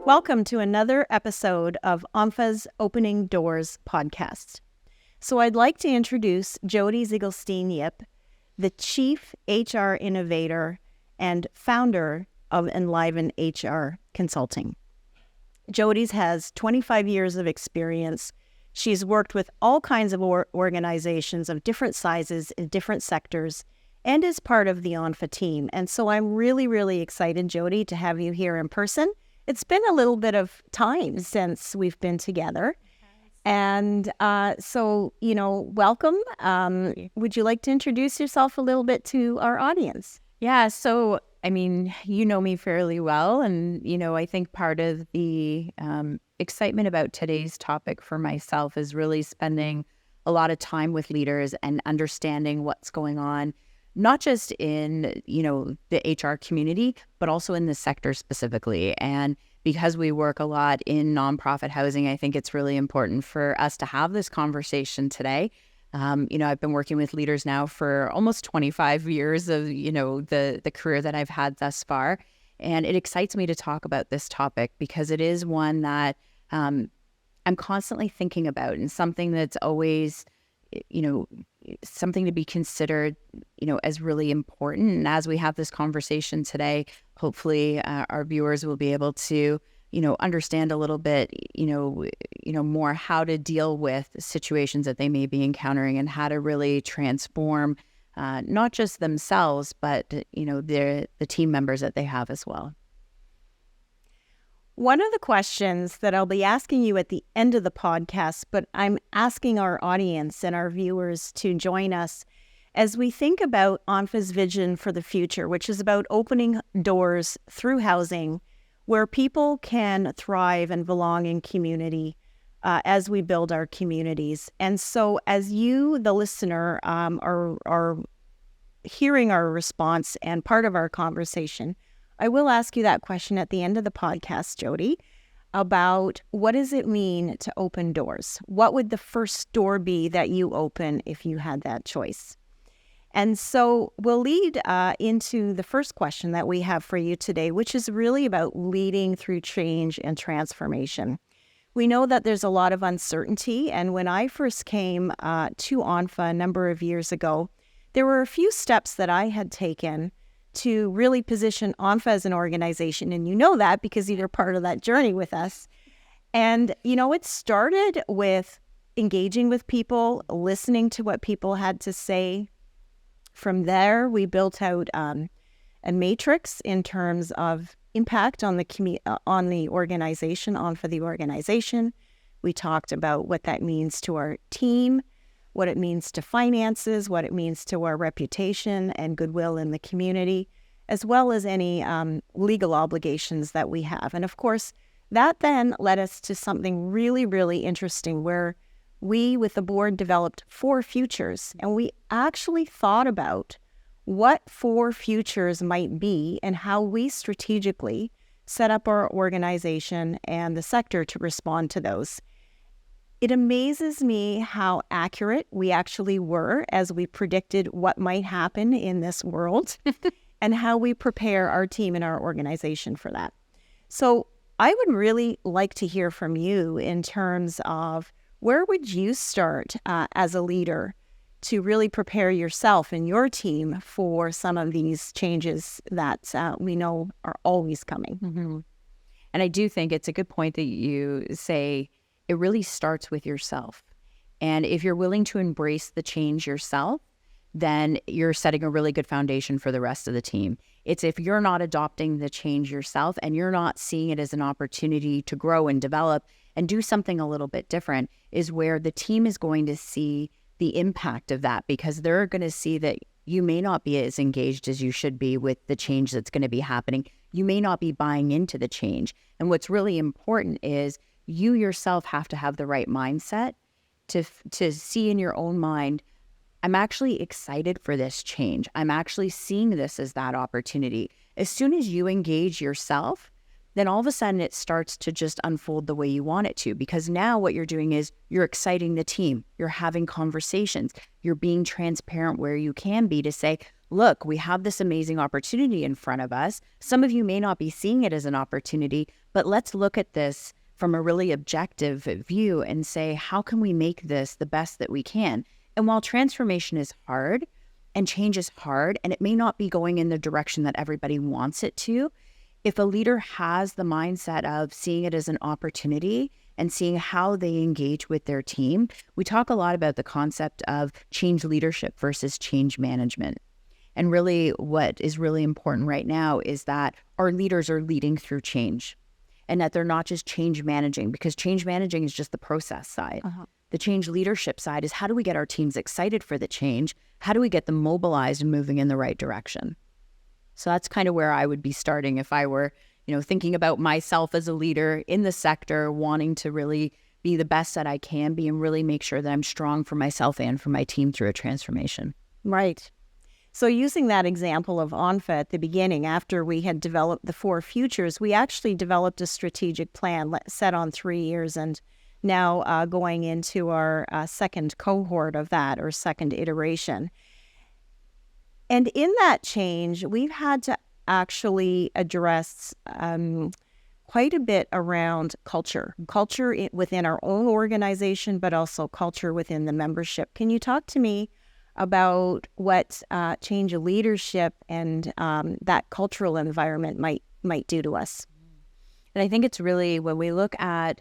Welcome to another episode of ONPHA's Opening Doors podcast. So I'd like to introduce Jodi Zigelstein-Yip, the Chief HR Innovator and founder of Enliven HR Consulting. Jodi's has 25 years of experience. She's worked with all kinds of organizations of different sizes in different sectors and is part of the ONPHA team. And so I'm really excited, Jodi, to have you here in person. It's been a little bit of time since we've been together. And welcome. Would you like to introduce yourself a little bit to our audience? Yeah, so, you know me fairly well. And, I think part of the excitement about today's topic for myself is really spending a lot of time with leaders and understanding what's going on, not just in, the HR community, but also in the sector specifically. And because we work a lot in nonprofit housing, I think it's really important for us to have this conversation today. I've been working with leaders now for almost 25 years of, the career that I've had thus far. And it excites me to talk about this topic because it is one that I'm constantly thinking about and something that's always, something to be considered, as really important. And as we have this conversation today, hopefully our viewers will be able to, understand a little bit, more how to deal with situations that they may be encountering and how to really transform not just themselves, but, the team members that they have as well. One of the questions that I'll be asking you at the end of the podcast, but I'm asking our audience and our viewers to join us as we think about ONPHA's vision for the future, which is about opening doors through housing where people can thrive and belong in community as we build our communities. And so as you, the listener, are hearing our response and part of our conversation, I will ask you that question at the end of the podcast, Jodi, about what does it mean to open doors? What would the first door be that you open if you had that choice? And so we'll lead into the first question that we have for you today, which is really about leading through change and transformation. We know that there's a lot of uncertainty, and when I first came to ONPHA a number of years ago, there were a few steps that I had taken to really position ONPHA as an organization. And you know that because you're part of that journey with us. And, it started with engaging with people, listening to what people had to say. From there, we built out a matrix in terms of impact on the organization, ONPHA the organization. We talked about what that means to our team, what it means to finances, what it means to our reputation and goodwill in the community, as well as any legal obligations that we have. And of course, that then led us to something really interesting where we, with the board, developed 4 futures, and we actually thought about what 4 futures might be and how we strategically set up our organization and the sector to respond to those. It amazes me how accurate we actually were as we predicted what might happen in this world and how we prepare our team and our organization for that. So I would really like to hear from you in terms of where would you start as a leader to really prepare yourself and your team for some of these changes that we know are always coming. Mm-hmm. And I do think it's a good point that you say it really starts with yourself. And if you're willing to embrace the change yourself, then you're setting a really good foundation for the rest of the team. It's if you're not adopting the change yourself and you're not seeing it as an opportunity to grow and develop and do something a little bit different, is where the team is going to see the impact of that, because they're going to see that you may not be as engaged as you should be with the change that's going to be happening. You may not be buying into the change. And what's really important is you yourself have to have the right mindset to see in your own mind, I'm actually excited for this change. I'm actually seeing this as that opportunity. As soon as you engage yourself, then all of a sudden it starts to just unfold the way you want it to, because now what you're doing is you're exciting the team. You're having conversations. You're being transparent where you can be to say, look, we have this amazing opportunity in front of us. Some of you may not be seeing it as an opportunity, But let's look at this from a really objective view and say, how can we make this the best that we can? And while transformation is hard and change is hard, and it may not be going in the direction that everybody wants it to, if a leader has the mindset of seeing it as an opportunity and seeing how they engage with their team, we talk a lot about the concept of change leadership versus change management. And really what is really important right now is that our leaders are leading through change and that they're not just change managing, because change managing is just the process side. The change leadership side is how do we get our teams excited for the change? How do we get them mobilized and moving in the right direction? So that's kind of where I would be starting if I were, thinking about myself as a leader in the sector, wanting to really be the best that I can be and really make sure that I'm strong for myself and for my team through a transformation. Right. So using that example of ONPHA at the beginning, after we had developed the 4 futures, we actually developed a strategic plan set on 3 years, and now going into our second cohort of that, or second iteration. And in that change, we've had to actually address quite a bit around culture within our own organization, but also culture within the membership. Can you talk to me about what change of leadership and that cultural environment might do to us? And I think it's really, when we look at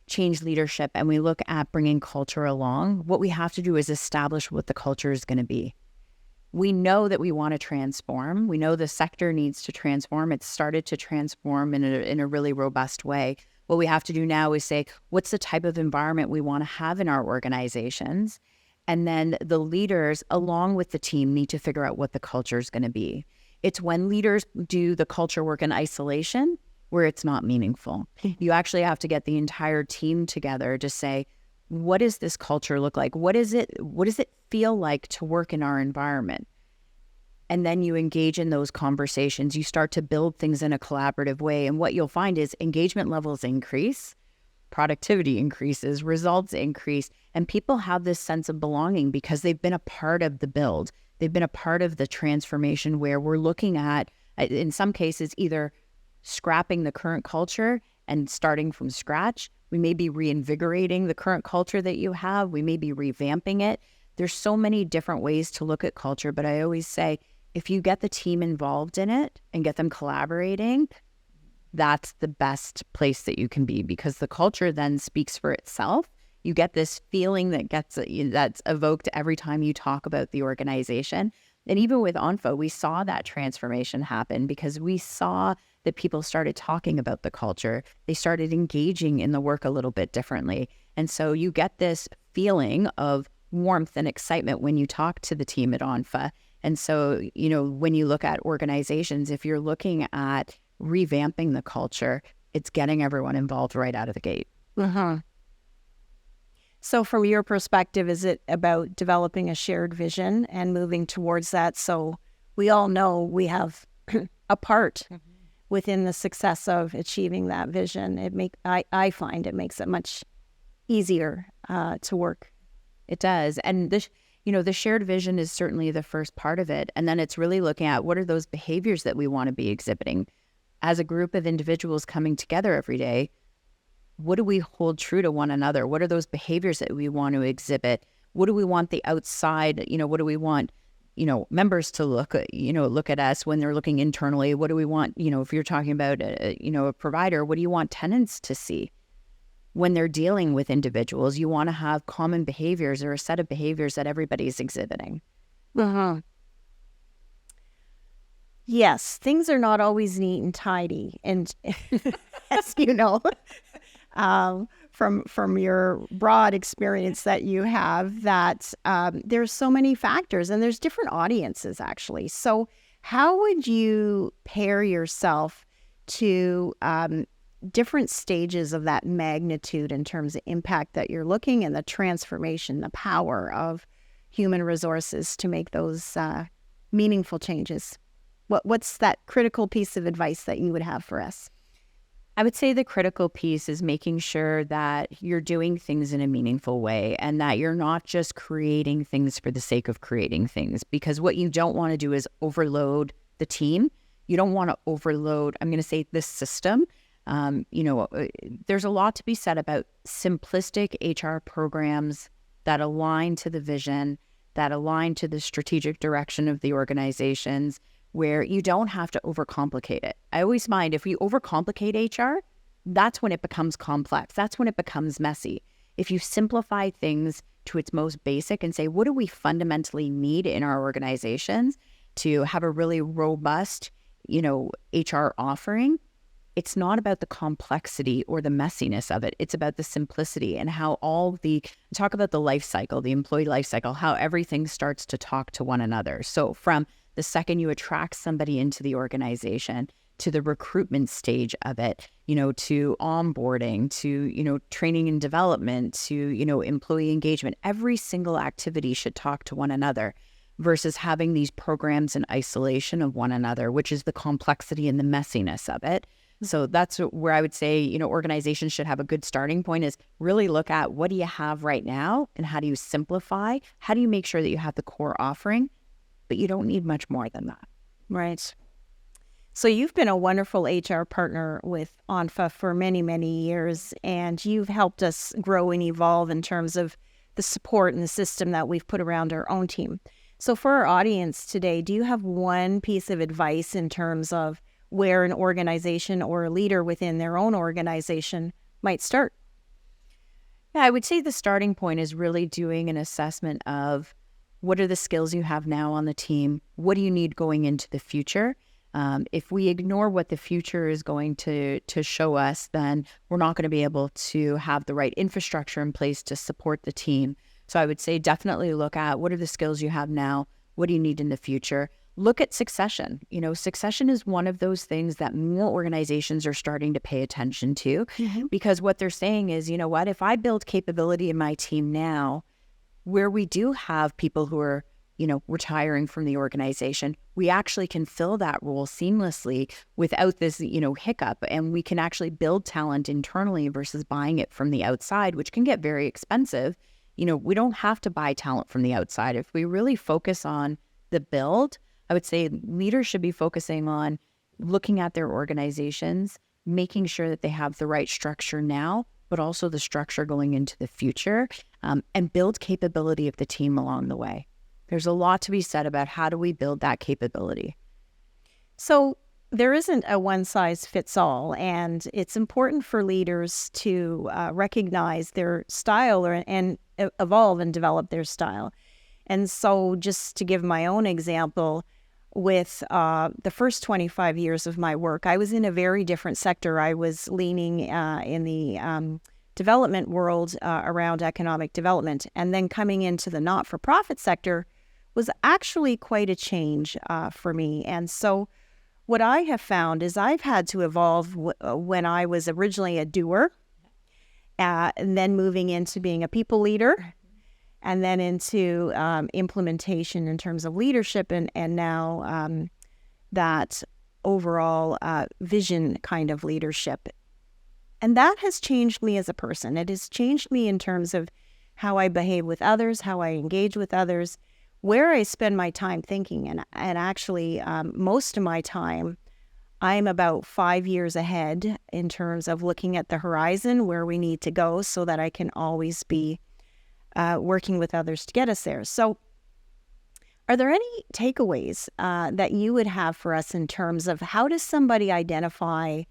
change leadership and we look at bringing culture along, what we have to do is establish what the culture is going to be. We know that we want to transform. We know the sector needs to transform. It's started to transform in a really robust way. What we have to do now is say, what's the type of environment we want to have in our organizations? And then the leaders, along with the team, need to figure out what the culture is going to be. It's when leaders do the culture work in isolation where it's not meaningful. You actually have to get the entire team together to say, what does this culture look like? What does it feel like to work in our environment? And then you engage in those conversations. You start to build things in a collaborative way. And what you'll find is engagement levels increase, productivity increases, results increase, and people have this sense of belonging because they've been a part of the build. They've been a part of the transformation where we're looking at, in some cases, either scrapping the current culture and starting from scratch. We may be reinvigorating the current culture that you have. We may be revamping it. There's so many different ways to look at culture, but I always say, if you get the team involved in it and get them collaborating, that's the best place that you can be, because the culture then speaks for itself. You get this feeling that's evoked every time you talk about the organization. And even with ONPHA, we saw that transformation happen because we saw that people started talking about the culture. They started engaging in the work a little bit differently. And so you get this feeling of warmth and excitement when you talk to the team at ONPHA. And so, when you look at organizations, if you're looking at revamping the culture, it's getting everyone involved right out of the gate. So from your perspective, is it about developing a shared vision and moving towards that? So we all know we have a part within the success of achieving that vision. I find it makes it much easier to work. It does. And the shared vision is certainly the first part of it. And then it's really looking at what are those behaviors that we want to be exhibiting. As a group of individuals coming together every day, what do we hold true to one another? What are those behaviors that we want to exhibit? What do we want the outside, what do we want, members to look at us when they're looking internally? What do we want, if you're talking about, a provider, what do you want tenants to see? When they're dealing with individuals, you want to have common behaviors or a set of behaviors that everybody's exhibiting. Yes, things are not always neat and tidy. And as you know, from your broad experience that you have, that there's so many factors and there's different audiences actually. So how would you pair yourself to different stages of that magnitude in terms of impact that you're looking, and the transformation, the power of human resources to make those meaningful changes? What's that critical piece of advice that you would have for us? I would say the critical piece is making sure that you're doing things in a meaningful way and that you're not just creating things for the sake of creating things, because what you don't want to do is overload the team. You don't want to overload, I'm going to say, this system. There's a lot to be said about simplistic HR programs that align to the vision, that align to the strategic direction of the organizations, where you don't have to overcomplicate it. I always find if you overcomplicate HR, that's when it becomes complex. That's when it becomes messy. If you simplify things to its most basic and say, what do we fundamentally need in our organizations to have a really robust, HR offering? It's not about the complexity or the messiness of it. It's about the simplicity and how talk about the life cycle, the employee life cycle, how everything starts to talk to one another. So from the second you attract somebody into the organization to the recruitment stage of it, to onboarding, to, training and development, to, employee engagement, every single activity should talk to one another versus having these programs in isolation of one another, which is the complexity and the messiness of it. So that's where I would say, organizations should have a good starting point is really look at what do you have right now and how do you simplify? How do you make sure that you have the core offering, but you don't need much more than that. Right. So you've been a wonderful HR partner with ONPHA for many, many years, and you've helped us grow and evolve in terms of the support and the system that we've put around our own team. So for our audience today, do you have one piece of advice in terms of where an organization or a leader within their own organization might start? Yeah, I would say the starting point is really doing an assessment of what are the skills you have now on the team? What do you need going into the future? If we ignore what the future is going to show us, then we're not going to be able to have the right infrastructure in place to support the team. So I would say definitely look at what are the skills you have now? What do you need in the future? Look at succession. Succession is one of those things that more organizations are starting to pay attention to because what they're saying is, if I build capability in my team now, where we do have people who are retiring from the organization, we actually can fill that role seamlessly without this, hiccup. And we can actually build talent internally versus buying it from the outside, which can get very expensive. We don't have to buy talent from the outside. If we really focus on the build, I would say leaders should be focusing on looking at their organizations, making sure that they have the right structure now, but also the structure going into the future, and build capability of the team along the way. There's a lot to be said about how do we build that capability. So there isn't a one-size-fits-all, and it's important for leaders to recognize their style and evolve and develop their style. And so just to give my own example, with the first 25 years of my work, I was in a very different sector. I was leaning in the development world around economic development, and then coming into the not-for-profit sector was actually quite a change for me. And so what I have found is I've had to evolve when I was originally a doer, and then moving into being a people leader, and then into implementation in terms of leadership, and now that overall vision kind of leadership. And that has changed me as a person. It has changed me in terms of how I behave with others, how I engage with others, where I spend my time thinking. And actually, most of my time, I'm about 5 years ahead in terms of looking at the horizon, where we need to go, so that I can always be working with others to get us there. So are there any takeaways that you would have for us in terms of how does somebody identify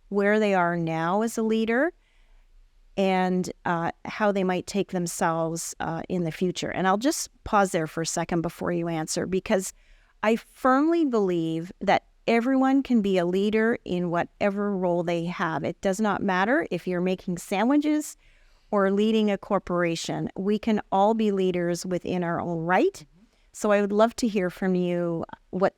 where they are now as a leader and how they might take themselves in the future? And I'll just pause there for a second before you answer, because I firmly believe that everyone can be a leader in whatever role they have. It does not matter if you're making sandwiches or leading a corporation. We can all be leaders within our own right. So I would love to hear from you what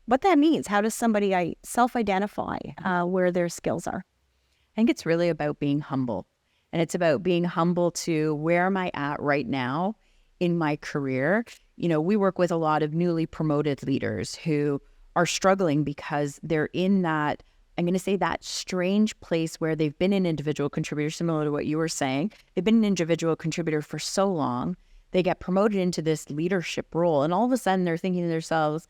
that means. How does somebody self-identify where their skills are? I think it's really about being humble. And it's about being humble to where am I at right now in my career. We work with a lot of newly promoted leaders who are struggling because they're in that, I'm going to say, that strange place where they've been an individual contributor, similar to what you were saying. They've been an individual contributor for so long. They get promoted into this leadership role. And all of a sudden they're thinking to themselves,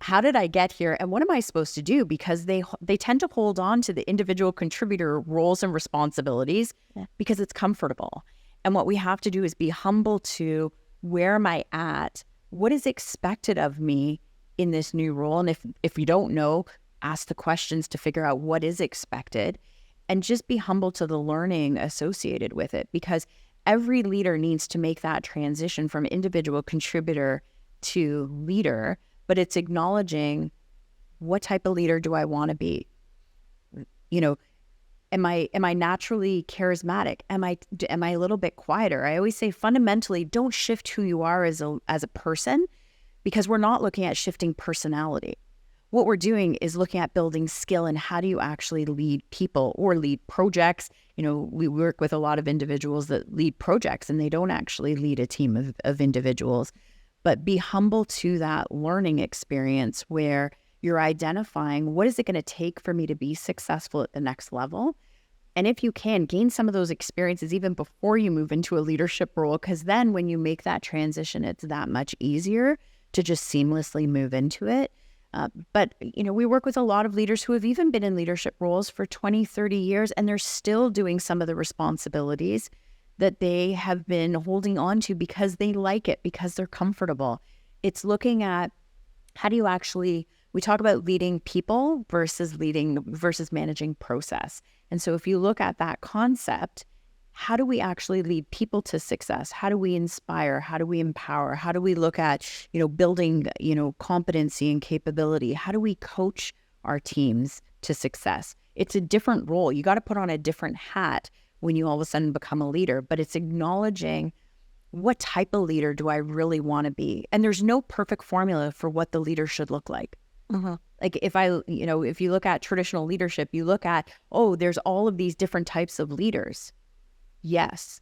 how did I get here? And what am I supposed to do? Because they tend to hold on to the individual contributor roles and responsibilities because it's comfortable. And what we have to do is be humble to, where am I at? What is expected of me in this new role? And if you don't know, ask the questions to figure out what is expected, and just be humble to the learning associated with it, because every leader needs to make that transition from individual contributor to leader. But it's acknowledging, what type of leader do I want to be? You know, am I naturally charismatic? Am I a little bit quieter? I always say, fundamentally, don't shift who you are as a person, because we're not looking at shifting personality. What we're doing is looking at building skill and how do you actually lead people or lead projects. We work with a lot of individuals that lead projects, and they don't actually lead a team of individuals. But be humble to that learning experience where you're identifying, what is it going to take for me to be successful at the next level? And if you can, gain some of those experiences even before you move into a leadership role, because then when you make that transition, it's that much easier to just seamlessly move into it. But we work with a lot of leaders who have even been in leadership roles for 20, 30 years, and they're still doing some of the responsibilities that they have been holding on to because they like it, because they're comfortable. It's looking at, how do you actually, we talk about leading people versus managing process. And so if you look at that concept, how do we actually lead people to success? How do we inspire? How do we empower? How do we look at, building, competency and capability? How do we coach our teams to success? It's a different role. You got to put on a different hat when you all of a sudden become a leader, but it's acknowledging, what type of leader do I really want to be? And there's no perfect formula for what the leader should look like. Like if you look at traditional leadership, you look at, there's all of these different types of leaders. Yes,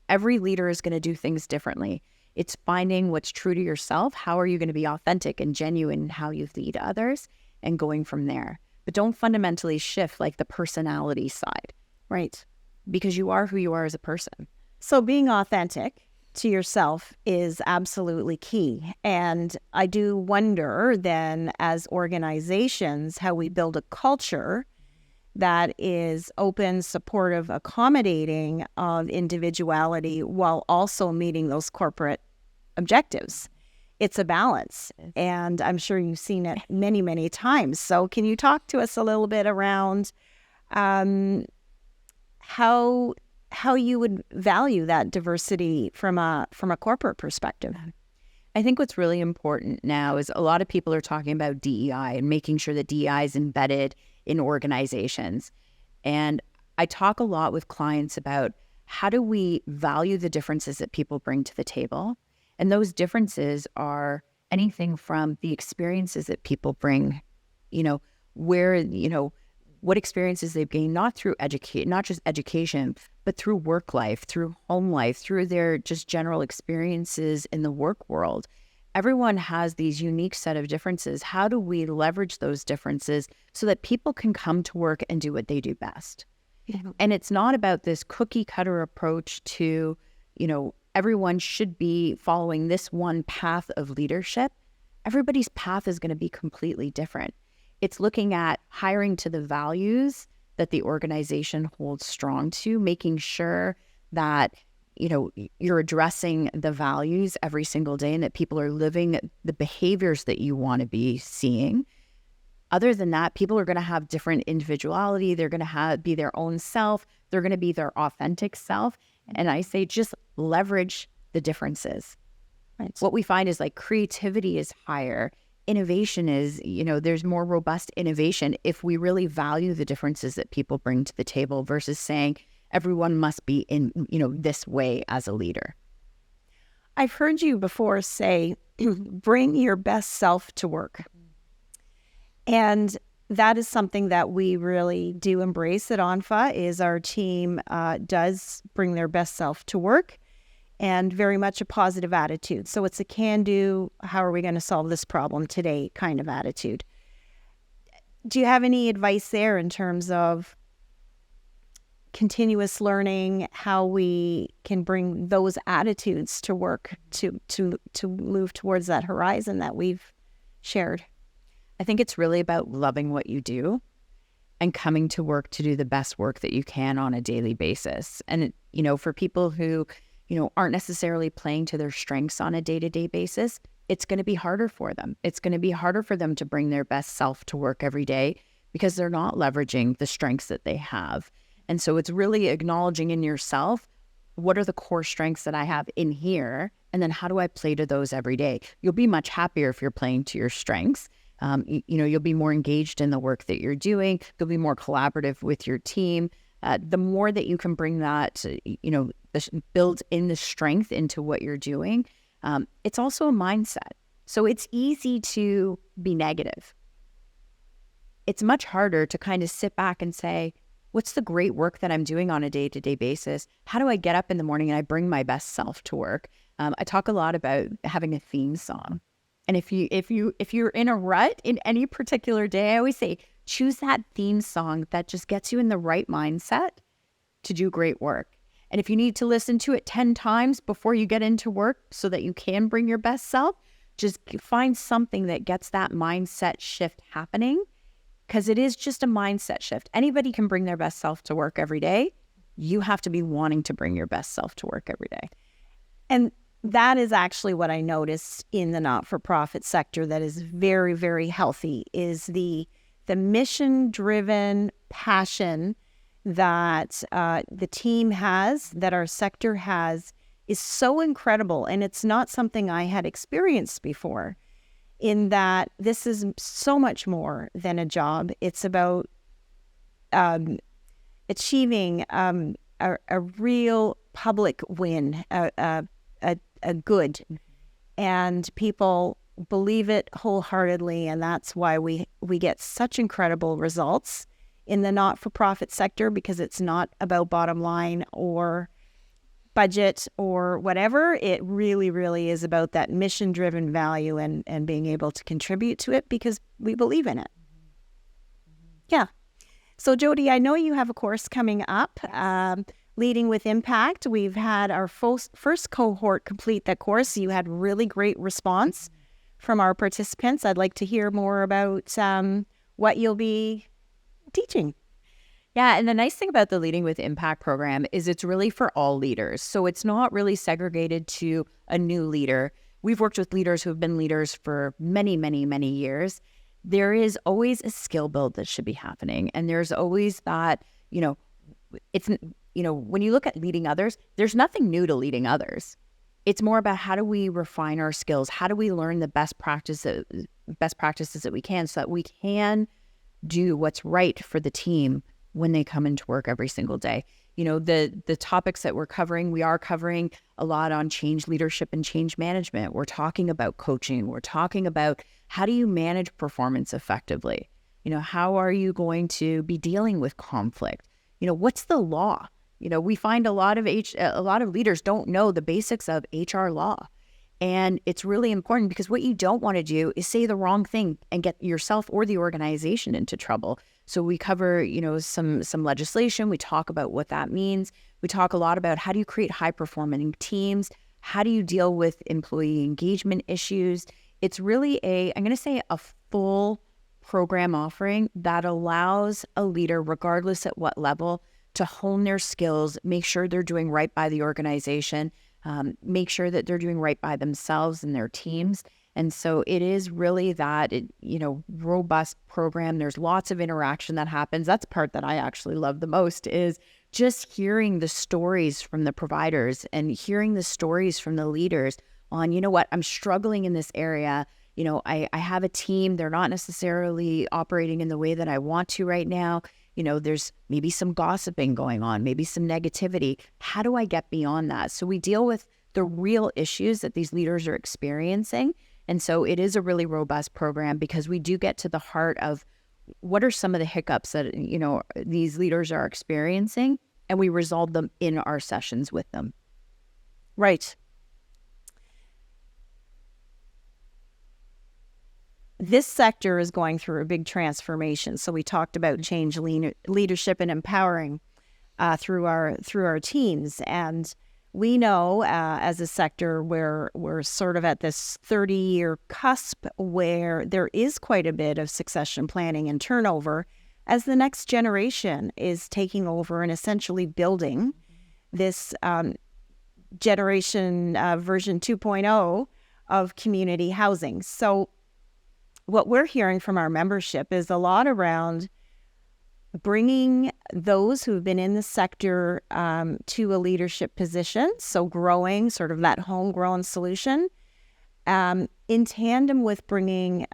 every leader is going to do things differently. It's finding what's true to yourself. How are you going to be authentic and genuine in how you lead others, and going from there. But don't fundamentally shift like the personality side. Right. Because you are who you are as a person. So being authentic to yourself is absolutely key. And I do wonder then, as organizations, how we build a culture that is open, supportive, accommodating of individuality while also meeting those corporate objectives. It's a balance. And I'm sure you've seen it many, many times. So can you talk to us a little bit around how you would value that diversity from a corporate perspective? I think what's really important now is, a lot of people are talking about DEI and making sure that DEI is embedded in organizations. And I talk a lot with clients about, how do we value the differences that people bring to the table? And those differences are anything from the experiences that people bring, what experiences they've gained, not just education, but through work life, through home life, through their just general experiences in the work world. Everyone has these unique set of differences. How do we leverage those differences so that people can come to work and do what they do best? Mm-hmm. And it's not about this cookie cutter approach to, everyone should be following this one path of leadership. Everybody's path is going to be completely different. It's looking at hiring to the values that the organization holds strong to, making sure that, you're addressing the values every single day, and that people are living the behaviors that you want to be seeing. Other than that, people are going to have different individuality. They're going to be their own self. They're going to be their authentic self. And I say, just leverage the differences. Right. What we find is, like, creativity is higher. Innovation is, there's more robust innovation if we really value the differences that people bring to the table, versus saying everyone must be in, this way as a leader. I've heard you before say, bring your best self to work. And that is something that we really do embrace at ONPHA, is our team does bring their best self to work, and very much a positive attitude. So it's a can-do, how are we going to solve this problem today kind of attitude. Do you have any advice there in terms of continuous learning, how we can bring those attitudes to work to move towards that horizon that we've shared? I think it's really about loving what you do and coming to work to do the best work that you can on a daily basis. And, for people who, aren't necessarily playing to their strengths on a day-to-day basis, it's going to be harder for them. It's going to be harder for them to bring their best self to work every day because they're not leveraging the strengths that they have. And so it's really acknowledging in yourself, what are the core strengths that I have in here? And then how do I play to those every day? You'll be much happier if you're playing to your strengths. You'll be more engaged in the work that you're doing. You'll be more collaborative with your team. The more that you can bring that, build in the strength into what you're doing, it's also a mindset. So it's easy to be negative. It's much harder to kind of sit back and say, what's the great work that I'm doing on a day-to-day basis? How do I get up in the morning and I bring my best self to work? I talk a lot about having a theme song. And if you're in a rut in any particular day, I always say, choose that theme song that just gets you in the right mindset to do great work. And if you need to listen to it 10 times before you get into work so that you can bring your best self, just find something that gets that mindset shift happening, because it is just a mindset shift. Anybody can bring their best self to work every day. You have to be wanting to bring your best self to work every day. And that is actually what I noticed in the not-for-profit sector that is very, very healthy, is the mission-driven passion that the team has, that our sector has, is so incredible. And it's not something I had experienced before, in that this is so much more than a job. It's about achieving a real public win, a good, and people believe it wholeheartedly, and that's why we get such incredible results in the not-for-profit sector, because it's not about bottom line or budget or whatever. It really, really is about that mission-driven value and being able to contribute to it because we believe in it. Yeah. So Jodi, I know you have a course coming up, Leading with Impact. We've had our first cohort complete that course. You had really great response from our participants. I'd like to hear more about what you'll be teaching. Yeah, and the nice thing about the Leading with Impact program is it's really for all leaders. So it's not really segregated to a new leader. We've worked with leaders who have been leaders for many, many, many years. There is always a skill build that should be happening. And there's always that, when you look at leading others, there's nothing new to leading others. It's more about how do we refine our skills? How do we learn the best practices that we can, so that we can do what's right for the team when they come into work every single day. The topics that we are covering a lot on change leadership and change management. We're talking about coaching. We're talking about how do you manage performance effectively? How are you going to be dealing with conflict? What's the law? We find a lot of leaders don't know the basics of HR law. And it's really important, because what you don't want to do is say the wrong thing and get yourself or the organization into trouble. So we cover, some legislation. We talk about what that means. We talk a lot about how do you create high-performing teams? How do you deal with employee engagement issues? It's really I'm going to say a full program offering that allows a leader, regardless at what level, to hone their skills, make sure they're doing right by the organization, make sure that they're doing right by themselves and their teams. And so it is really that, robust program. There's lots of interaction that happens. That's the part that I actually love the most, is just hearing the stories from the providers and hearing the stories from the leaders on, I'm struggling in this area. I have a team. They're not necessarily operating in the way that I want to right now. There's maybe some gossiping going on, maybe some negativity. How do I get beyond that? So we deal with the real issues that these leaders are experiencing. And so it is a really robust program, because we do get to the heart of what are some of the hiccups that, these leaders are experiencing, and we resolve them in our sessions with them. Right. This sector is going through a big transformation. So we talked about change leadership and empowering through our teams. And We know as a sector where we're sort of at this 30-year cusp where there is quite a bit of succession planning and turnover as the next generation is taking over and essentially building this generation version 2.0 of community housing. So what we're hearing from our membership is a lot around bringing those who've been in the sector to a leadership position, so growing sort of that homegrown solution, in tandem with bringing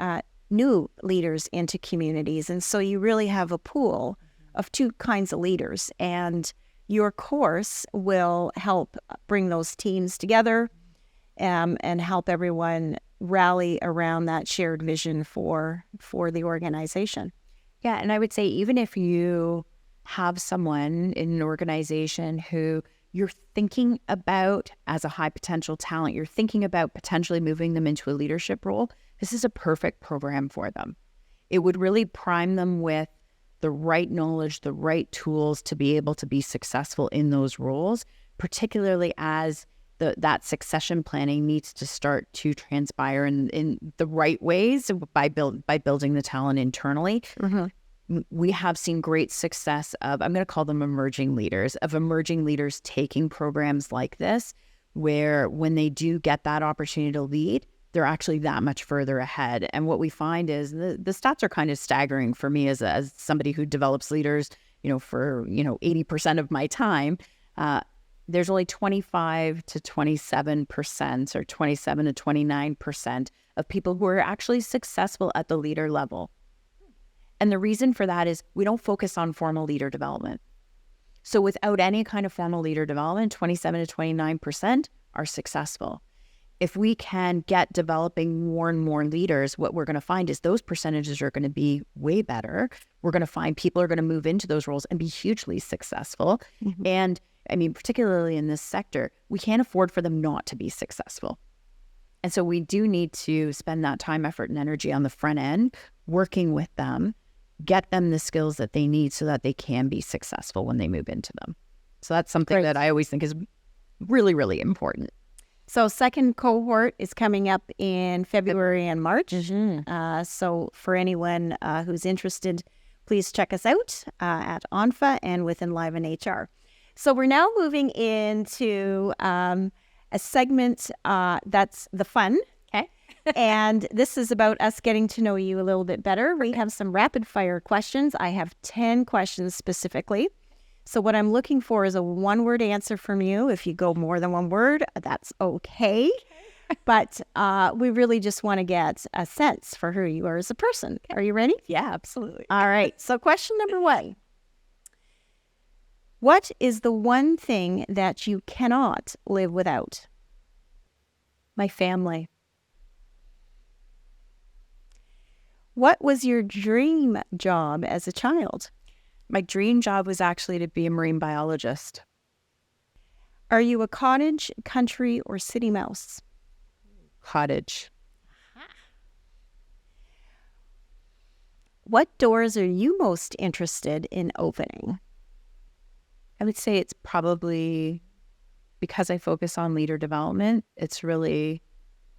new leaders into communities. And so you really have a pool of two kinds of leaders, and your course will help bring those teams together and help everyone rally around that shared vision for the organization. Yeah, and I would say even if you have someone in an organization who you're thinking about as a high potential talent, you're thinking about potentially moving them into a leadership role, this is a perfect program for them. It would really prime them with the right knowledge, the right tools to be able to be successful in those roles, particularly as that succession planning needs to start to transpire in the right ways by building the talent internally. Mm-hmm. We have seen great success of, I'm going to call them emerging leaders taking programs like this, where when they do get that opportunity to lead, they're actually that much further ahead. And what we find is the stats are kind of staggering for me as somebody who develops leaders, for 80% of my time. There's only 25 to 27% or 27 to 29% of people who are actually successful at the leader level. And the reason for that is we don't focus on formal leader development. So without any kind of formal leader development, 27 to 29% are successful. If we can get developing more and more leaders, what we're going to find is those percentages are going to be way better. We're going to find people are going to move into those roles and be hugely successful. Mm-hmm. And I mean, particularly in this sector, we can't afford for them not to be successful. And so we do need to spend that time, effort, and energy on the front end, working with them, get them the skills that they need so that they can be successful when they move into them. So that's something that I always think is really, really important. So second cohort is coming up in February and March. Mm-hmm. So for anyone who's interested, please check us out at ONPHA and with Enliven HR. So we're now moving into a segment that's the fun. Okay. And this is about us getting to know you a little bit better. We have some rapid fire questions. I have 10 questions specifically. So what I'm looking for is a one-word answer from you. If you go more than one word, that's okay. But we really just want to get a sense for who you are as a person. Are you ready? Yeah, absolutely. All right. So question number 1. What is the one thing that you cannot live without? My family. What was your dream job as a child? My dream job was actually to be a marine biologist. Are you a cottage, country, or city mouse? Cottage. What doors are you most interested in opening? I would say it's probably, because I focus on leader development, it's really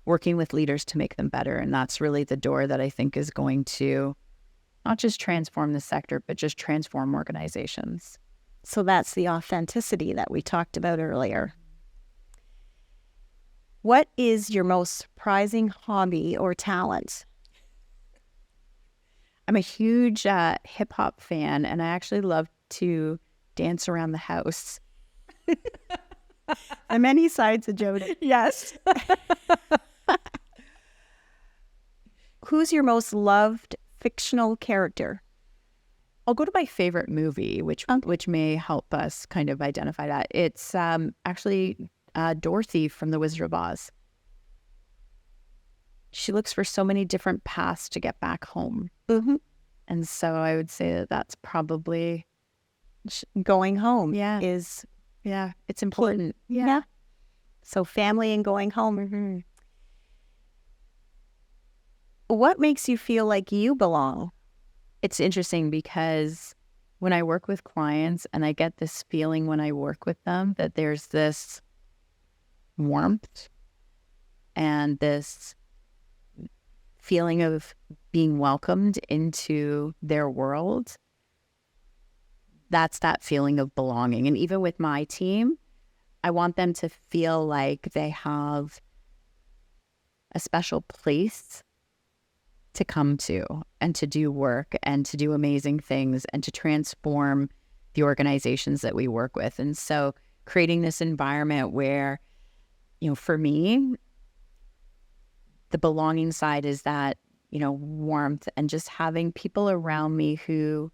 working with leaders to make them better. And that's really the door that I think is going to not just transform the sector, but just transform organizations. So that's the authenticity that we talked about earlier. What is your most surprising hobby or talent? I'm a huge hip hop fan, and I actually love to dance around the house. The many sides of Jodi. Yes. Who's your most loved fictional character? I'll go to my favorite movie, which may help us kind of identify that. It's actually Dorothy from The Wizard of Oz. She looks for so many different paths to get back home. Mm-hmm. And so I would say that that's probably going home. Yeah. Is it's important. Yeah. So family and going home. Mm-hmm. What makes you feel like you belong? It's interesting because when I work with clients and I get this feeling when I work with them that there's this warmth and this feeling of being welcomed into their world, that's that feeling of belonging. And even with my team, I want them to feel like they have a special place to come to and to do work and to do amazing things and to transform the organizations that we work with. And so creating this environment where, for me, the belonging side is that, warmth and just having people around me who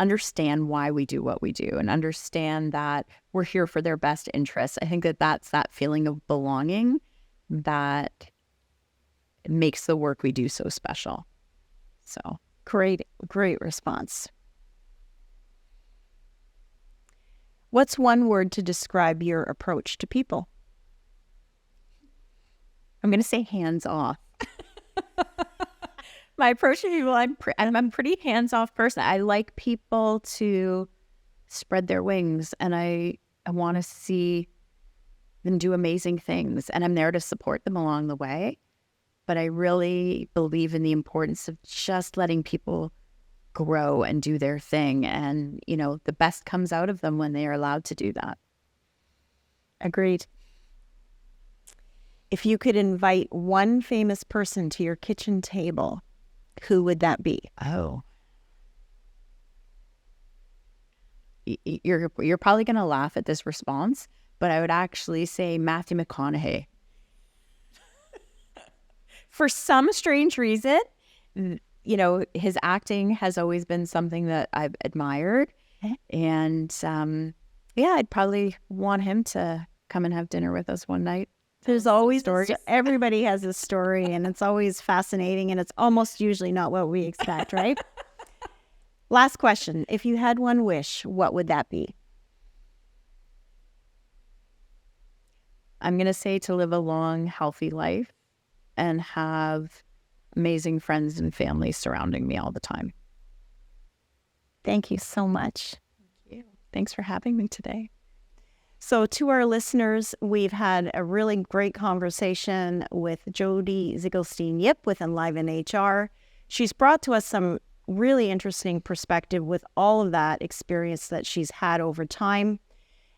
understand why we do what we do and understand that we're here for their best interests. I think that that's that feeling of belonging that makes the work we do so special. So great response. What's one word to describe your approach to people? I'm going to say hands off. My approach to people, I'm a pretty hands-off person. I like people to spread their wings, and I want to see them do amazing things, and I'm there to support them along the way. But I really believe in the importance of just letting people grow and do their thing, and the best comes out of them when they are allowed to do that. Agreed. If you could invite one famous person to your kitchen table, who would that be? Oh. You're probably going to laugh at this response, but I would actually say Matthew McConaughey. For some strange reason, his acting has always been something that I've admired. And I'd probably want him to come and have dinner with us one night. There's always stories. Everybody has a story, and it's always fascinating, and it's almost usually not what we expect, right? Last question. If you had one wish, what would that be? I'm going to say to live a long, healthy life and have amazing friends and family surrounding me all the time. Thank you so much. Thank you. Thanks for having me today. So to our listeners, we've had a really great conversation with Jodi Zigelstein-Yip with Enliven HR. She's brought to us some really interesting perspective with all of that experience that she's had over time.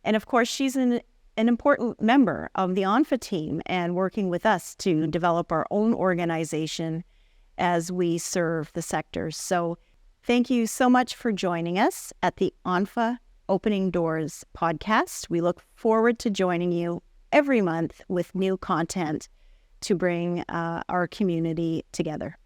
And of course, she's an important member of the ONPHA team and working with us to develop our own organization as we serve the sectors. So thank you so much for joining us at the ONPHA Opening Doors podcast. We look forward to joining you every month with new content to bring our community together.